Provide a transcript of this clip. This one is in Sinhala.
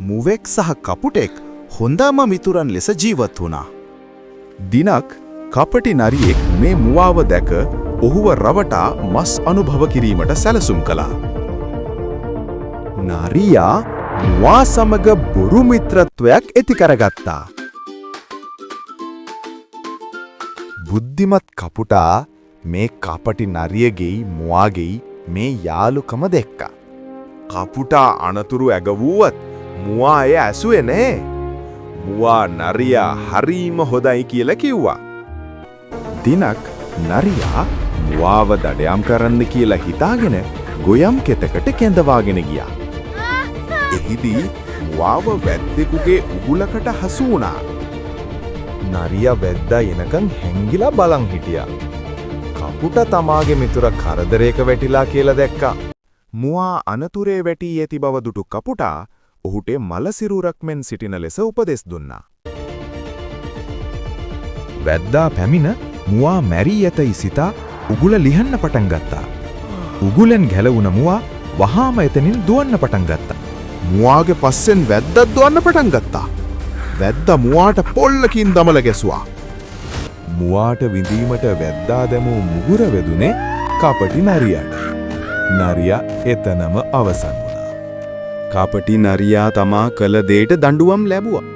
මුවෙක් සහ කපුටෙක් හොඳම මිතුරන් ලෙස ජීවත් වුණා. දිනක් කපටි නරියෙක් මේ මුවාව දැක ඔහුව රවටා මස් අනුභව කිරීමට සැලසුම් කළා. නරියා මුවා සමග බොරු මිත්‍රත්වයක් ඇති කරගත්තා. බුද්ධිමත් කපුටා මේ කපටි නරියගෙයි මුවාගෙයි මේ යාළුකම දැක්කා. කපුටා අනතුරු ඇගවුවත් මුවා එය ඇසුවේ නෑ. මුවා නරියා හරීම හොඳයි කියලා කිව්වා. දිනක් නරියා මුවාව දඩයම් කරන්න කියලා හිතාගෙන ගොයම් කෙතකට කැඳවාගෙන ගියා. එහිදී මුවාව වැද්දෙකුගේ උගුලකට හසු වුණා. නරියා වැද්දා එනකන් හැංගිලා බලන් හිටියා. කපුටා තමාගේ මිතුර කරදරයක වැටිලා කියලා දැක්කා. මුවා අනතුරේ වැටී ඇති බව දුටු කපුටා ඔහුට මලසිරුරක් මෙන් සිටින ලෙස උපදෙස් දුන්නා. වැද්දා පැමිණ මුවා මැරී ඇතයි සිතා උගුල ලිහන්න පටන් ගත්තා. උගුලෙන් ගැලවුණ මුවා වහාම එතනින් දුවන්න පටන් ගත්තා. මුවාගේ පස්සෙන් වැද්දා දුවන්න පටන් ගත්තා. වැද්දා මුවාට පොල්ලකින් දමල ගැසුවා. මුවාට විඳීමට වැද්දා දැමූ මුගුර වෙදුනේ කපටි නරියාට. නරියා එතනම අවසන් වුණා. කපටි නරියා තමා කළ දෙයට දඬුවම් ලැබුවා.